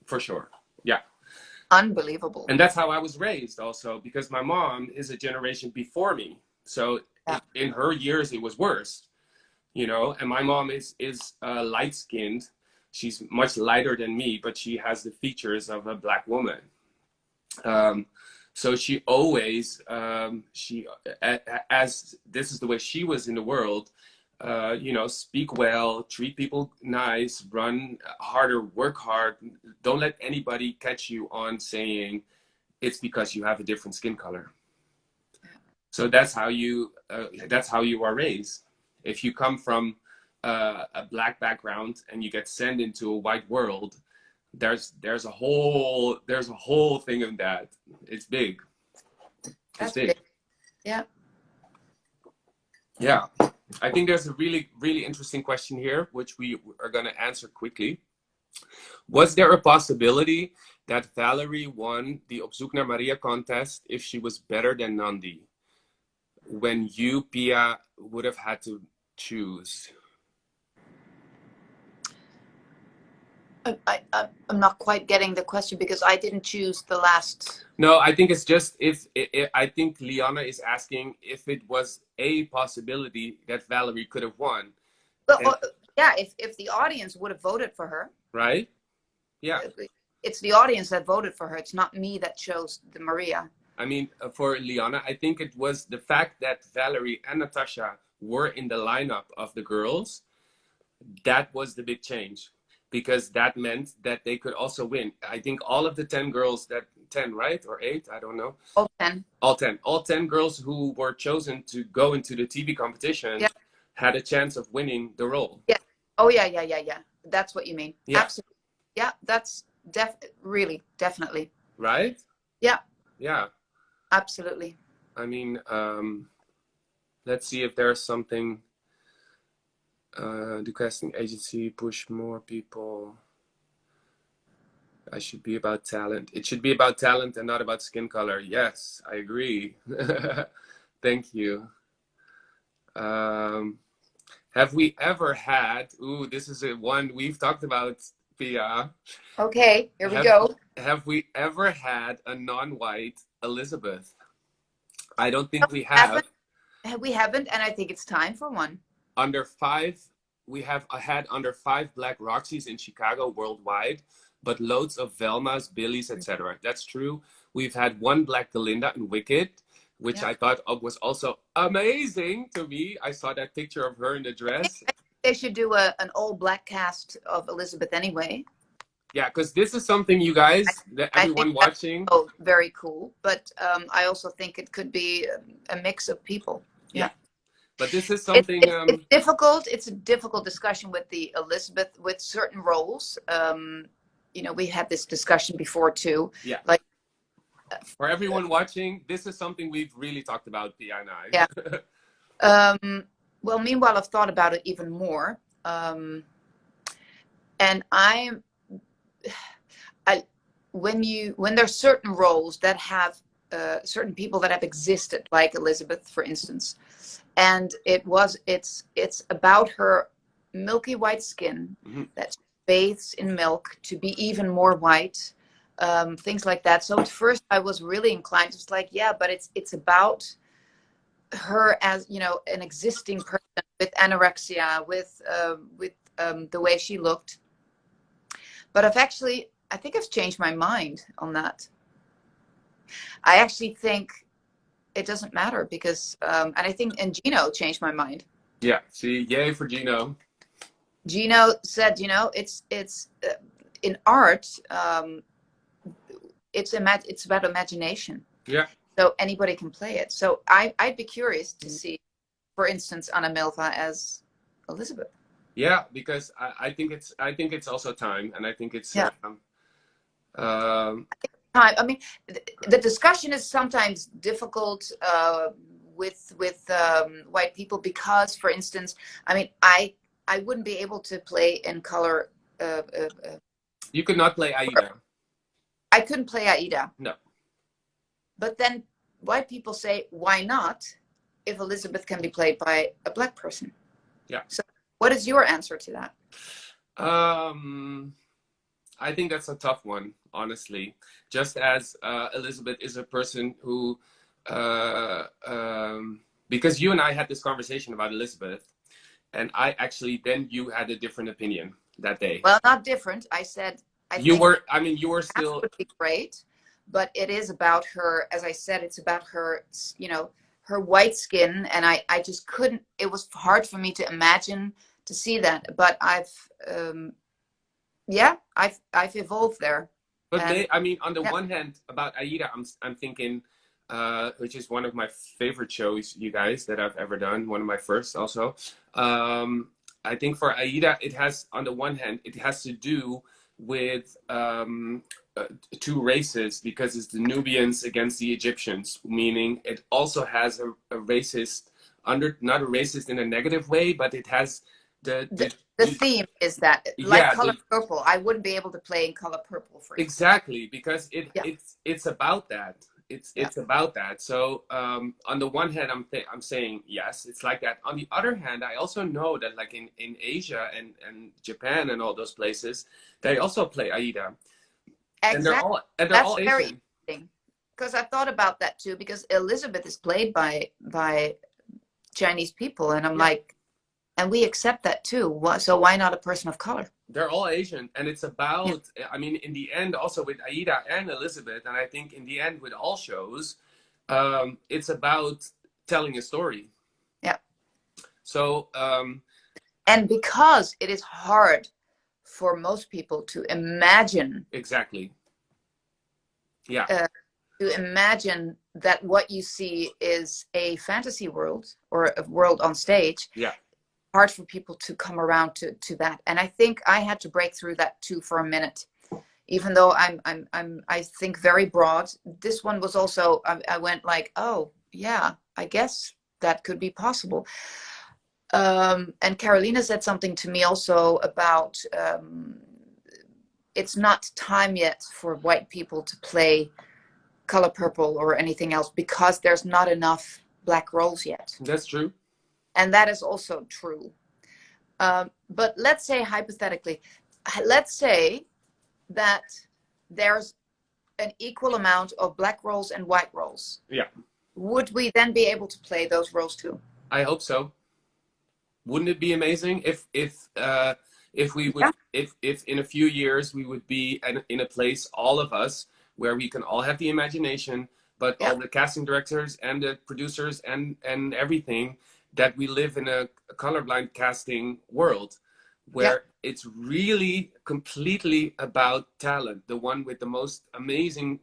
for sure. Yeah. Unbelievable. And that's how I was raised also, because my mom is a generation before me. So Yeah. in her years, it was worse, you know, and my mom is light skinned. She's much lighter than me, but she has the features of a black woman. So she always, as this is the way she was in the world, you know, speak well, treat people nice, run harder, work hard. Don't let anybody catch you on saying it's because you have a different skin color. So that's how you are raised. If you come from a black background and you get sent into a white world, there's a whole thing of that. It's big. It's big. Yeah. Yeah. I think there's a really, really interesting question here, which we are going to answer quickly. Was there a possibility that Valerie won the Op Zoek naar Maria contest if she was better than Nandi? When you, Pia, would have had to choose? I'm not quite getting the question because I didn't choose the last. No, I think it's just I think Liana is asking if it was a possibility that Valerie could have won. Well, yeah, if the audience would have voted for her. Right? Yeah. It's the audience that voted for her. It's not me that chose the Maria. I mean, for Liana, I think it was the fact that Valerie and Natasha were in the lineup of the girls. That was the big change, because that meant that they could also win. I think all of the 10 girls, 10, right? Or 8, I don't know. All 10. All 10 girls who were chosen to go into the TV competition had a chance of winning the role. Yeah. Oh, yeah. That's what you mean. Yeah. Absolutely. Yeah, that's really, definitely. Right? Yeah. Yeah. Absolutely. I mean, let's see if there's something. The casting agency push more people. I should be about talent. It should be about talent and not about skin color. Yes, I agree. Thank you. Have we ever had, ooh, this is one we've talked about, Pia. Okay, here we go. Have we ever had a non-white Elizabeth? I don't think we have. We haven't, and I think it's time for one. Under 5, we have had under 5 black Roxys in Chicago worldwide, but loads of Velmas, Billies, etc. That's true. We've had 1 black Galinda in Wicked, which I thought was also amazing to me. I saw that picture of her in the dress. They should do an all-black cast of Elizabeth anyway. Yeah, because this is something, you guys, that everyone watching. Oh, very cool. But I also think it could be a mix of people. Yeah. But this is something. It's difficult. It's a difficult discussion with the Elizabeth, with certain roles. You know, we had this discussion before too. Yeah. Like, for everyone watching, this is something we've really talked about, Pia and I. Yeah. Well, meanwhile, I've thought about it even more. And when there's certain roles that have certain people that have existed, like Elizabeth, for instance, and it's about her milky white skin that bathes in milk to be even more white, things like that. So at first I was really inclined, just like, yeah, but it's about her as, you know, an existing person with anorexia, with the way she looked. But I think I've changed my mind on that. I actually think it doesn't matter because, and I think, and Gino changed my mind. Yeah, see, yay for Gino. Gino said, you know, it's in art, it's about imagination. Yeah. So anybody can play it. So I'd be curious to see, for instance, Anna Milva as Elizabeth. Yeah, because I think it's also time, and I think it's time. I mean, the discussion is sometimes difficult with white people because, for instance, I mean, I wouldn't be able to play in color. You could not play Aida. I couldn't play Aida. No. but then white people say, why not, if Elizabeth can be played by a black person? Yeah. So what is your answer to that? I think that's a tough one, honestly. Just as Elizabeth is a person who, because you and I had this conversation about Elizabeth, and then you had a different opinion that day. Well, not different. I said, you were still would be great, but it is about her, as I said, it's about her, her white skin, and I just couldn't, it was hard for me to imagine to see that, but I've evolved there. But on the one hand, about Aida, I'm thinking, which is one of my favorite shows, you guys, that I've ever done. One of my first, also. I think for Aida, it has, on the one hand, it has to do with two races, because it's the Nubians against the Egyptians, meaning it also has a racist, not a racist in a negative way, but it has the theme is that, like, yeah, Color Purple. I wouldn't be able to play in Color Purple, for example. Exactly, because it's about that. It's about that. So on the one hand, I'm saying yes, it's like that. On the other hand, I also know that, like, in Asia and Japan and all those places, they also play Aida. Exactly. And they're That's all very Asian. interesting, because I thought about that too, because Elizabeth is played by Chinese people, and I'm like, and we accept that too. So why not a person of color? They're all Asian, and it's about, I mean, in the end, also with Aida and Elizabeth, and I think in the end with all shows, it's about telling a story. Yeah. So, and because it is hard for most people to imagine. Exactly. Yeah. To imagine that what you see is a fantasy world or a world on stage. Yeah. Hard for people to come around to that, and I think I had to break through that too for a minute, even though I think very broad. This one was also, I went like, oh yeah, I guess that could be possible. And Carolina said something to me also about it's not time yet for white people to play Color Purple or anything else, because there's not enough black roles yet. That's true. And that is also true. But let's say, hypothetically, let's say that there's an equal amount of black roles and white roles. Yeah. Would we then be able to play those roles too? I hope so. Wouldn't it be amazing if we would, if in a few years we would be in a place, all of us, where we can all have the imagination, but all the casting directors and the producers and everything, that we live in a colorblind casting world where it's really completely about talent. The one with the most amazing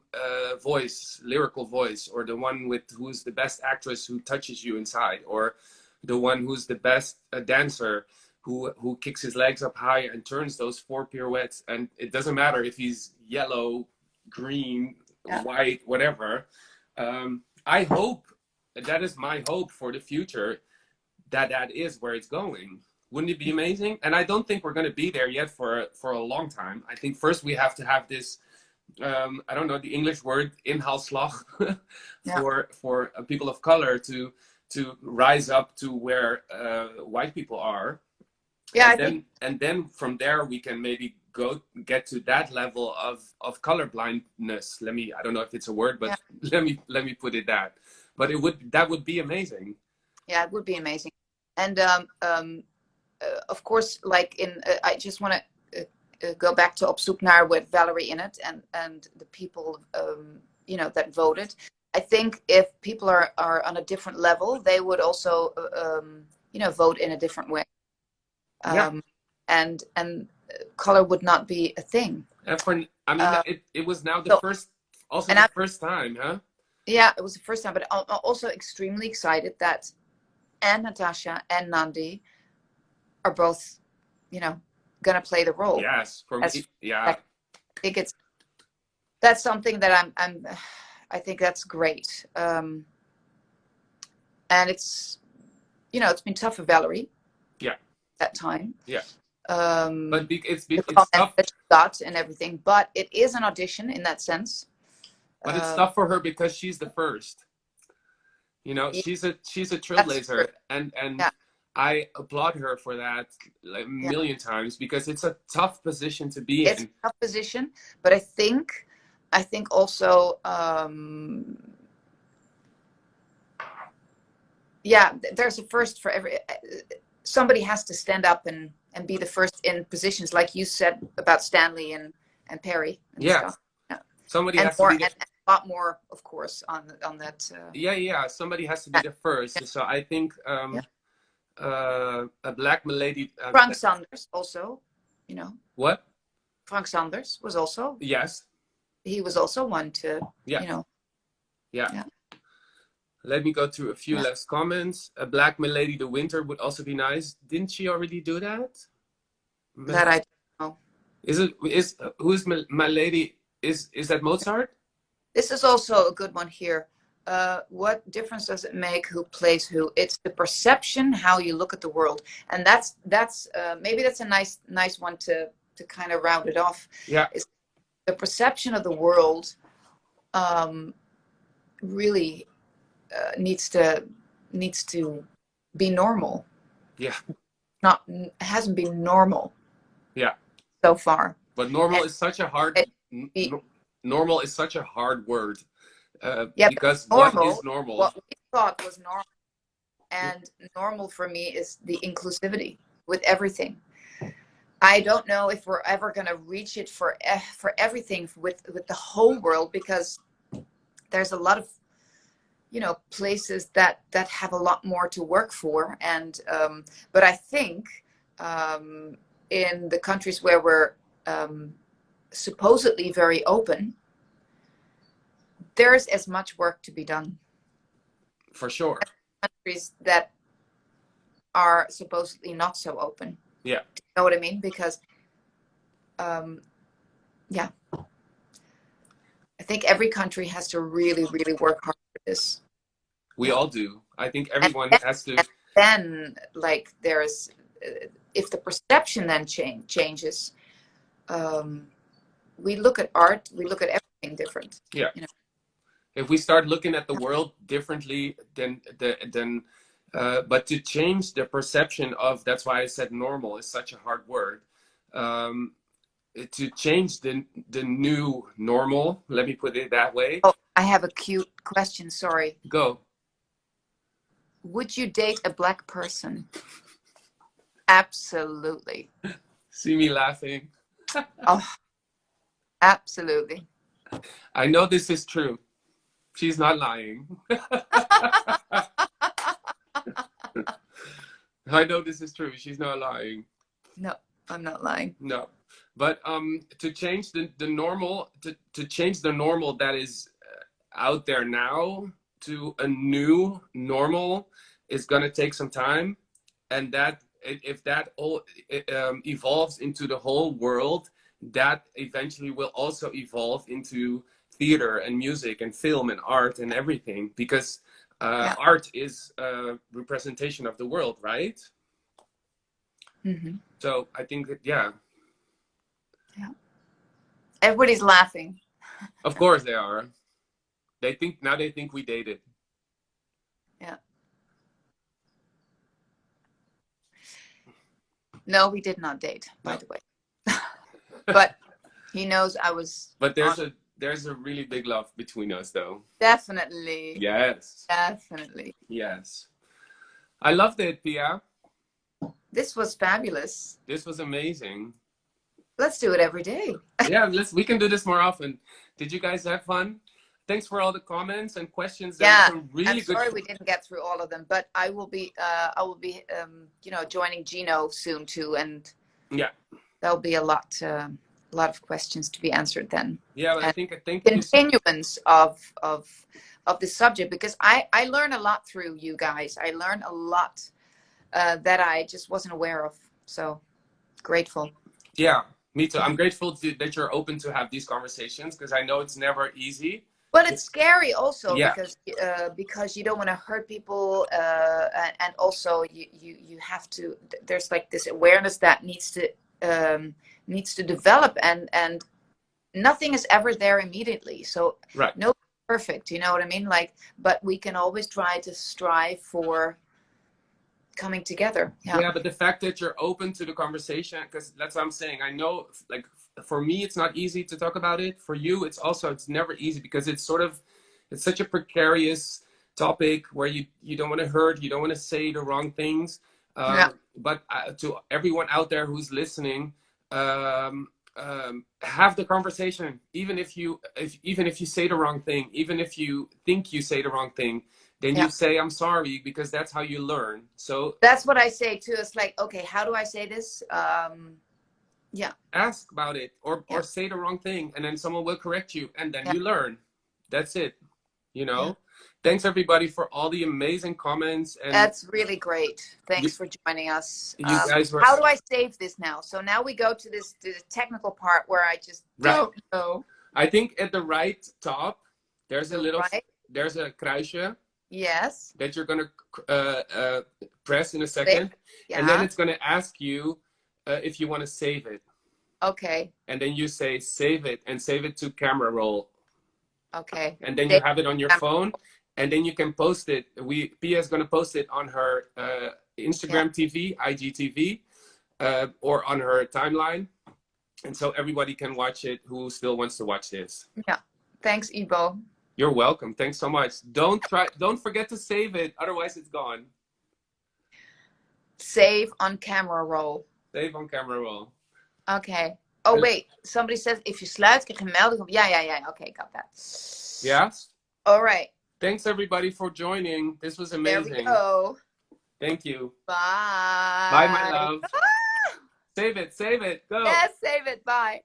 voice, lyrical voice, or the one who's the best actress who touches you inside, or the one who's the best dancer who kicks his legs up high and turns those 4 pirouettes. And it doesn't matter if he's yellow, green, white, whatever. I hope, that is my hope for the future, that is where it's going. Wouldn't it be amazing? And I don't think we're going to be there yet for a long time. I think first we have to have this, I don't know the English word, inhaalslag, for people of color to rise up to where white people are. Yeah, and then from there we can maybe get to that level of colorblindness. I don't know if it's a word, but let me put it that. But that would be amazing. Yeah, it would be amazing. And of course, like I just want to go back to Op zoek naar with Valerie in it, and the people that voted. I think if people are on a different level, they would also vote in a different way. And color would not be a thing. It was now the first time, huh? Yeah, it was the first time, but I'm also extremely excited that and Natasha and Nandi are both, gonna play the role. Yes, for me, yeah. I think that's something that I think that's great. And it's, it's been tough for Valerie. Yeah. That time. Yeah. But it's tough. That she got and everything, but it is an audition in that sense. But it's tough for her because she's the first. You know, Yeah, she's a that's true. trailblazer, and Yeah, I applaud her for that like a yeah. million times because it's a tough position to be It's in. a tough position, but I think also, yeah, there's a first for every. Somebody has to stand up and be the first in positions, like you said about Stanley and Perry and Yeah, stuff. Yeah, somebody and has to more be the and a lot more, of course, on that. yeah, somebody has to be Yeah, the first. So I think yeah. a black milady. Frank Sanders also, you know, What? Frank Sanders was also, Yes. he was also one to, Yeah. you know, Yeah. yeah, Let me go through a few yeah. last comments. A black milady the winter would also be nice. Didn't she already do that? That I don't know. Is who's my lady? Is that Mozart? This is also a good one here. What difference does it make who plays who? It's the perception, how you look at the world, and that's maybe that's a nice one to kind of round it off. Yeah. Is the perception of the world really needs to be normal. Yeah. Not hasn't been normal Yeah. so far, But normal and is such a hard it be, normal is such a hard word yeah, but because what normal. is normal? What we thought was normal. And normal for me is the inclusivity with everything. I don't know if we're ever going to reach it for everything with the whole world, because there's a lot of, you know, places that have a lot more to work for. And but I think in the countries where we're supposedly very open, there's as much work to be done. For sure. Countries that are supposedly not so open. Yeah. You know what I mean? Because yeah, I think every country has to really, really work hard for this. We Yeah, all do. I think and everyone then, has to. and then like there's if the perception then changes, we look at art, we look at everything different. Yeah. You know? If we start looking at the world differently, then but to change the perception of, that's why I said normal is such a hard word. Um, to change the new normal, let me put it that way. Oh, I have a cute question. Sorry. Go. Would you date a black person? Absolutely. See me laughing. Oh, absolutely. I know this is true. She's not lying. I know this is true. She's not lying. No, I'm not lying. No. But to change the normal, to change the normal that is out there now to a new normal is going to take some time. And that if that all evolves into the whole world, that eventually will also evolve into theater and music and film and art and everything, because Yeah. art is a representation of the world, right? Mm-hmm. So I think that, yeah. Yeah. Everybody's laughing. Of course they are. They think we dated. Yeah. No, we did not date, by the way. But he knows I was. But there's a really big love between us, though. Definitely. Yes. Definitely. Yes. I loved it, Pia. This was fabulous. This was amazing. Let's do it every day. Yeah, we can do this more often. Did you guys have fun? Thanks for all the comments and questions. Yeah, some really I'm good. sorry we didn't get through all of them, but I will be you know, joining Gino soon too, and Yeah, there'll be a lot of questions to be answered then. yeah, but And I think continuance of the subject, because I learn a lot through you guys. I learn a lot that I just wasn't aware of. So grateful. Yeah, me too. Yeah. I'm grateful that you're open to have these conversations, because I know it's never easy. But it's scary also, Yeah. because you don't want to hurt people, and also you have to. There's like this awareness that needs to develop, and nothing is ever there immediately. So Right. no perfect, you know what I mean? Like, but we can always try to strive for coming together. Yeah, but the fact that you're open to the conversation, because that's what I'm saying. I know, like, for me, it's not easy to talk about it. For you, it's never easy because it's such a precarious topic where you don't want to hurt, you don't want to say the wrong things. Yeah. But to everyone out there who's listening, have the conversation, even if you say the wrong thing, even if you think you say the wrong thing. Then Yeah. you say, I'm sorry, because that's how you learn. So that's what I say too. It's like, okay, how do I say this? Yeah. Ask about it, or say the wrong thing, and then someone will correct you, and then you learn. That's it. You know? Yeah. Thanks everybody for all the amazing comments. And that's really great. Thanks for joining us. You guys were... How do I save this now? So now we go to the technical part where I just don't know. I think at the right top, there's a little, right? There's a kruisje. Yes. That you're going to press in a second. Yeah. And then it's going to ask you if you want to save it. Okay. And then you say save it, and save it to camera roll. Okay. And then you have it on your phone, and then you can post it. Pia is going to post it on her Instagram TV, IGTV, or on her timeline. And so everybody can watch it who still wants to watch this. Yeah. Thanks, Ivo. You're welcome. Thanks so much. Don't forget to save it, otherwise it's gone. Save on camera roll. Save on camera roll. Okay. Oh wait, somebody says if you sluit krijg je een melding op. Yeah. Okay, got that. Yes. All right. Thanks everybody for joining. This was amazing. There we go. Thank you. Bye. Bye, my love. Save it. Go. Yes, save it. Bye.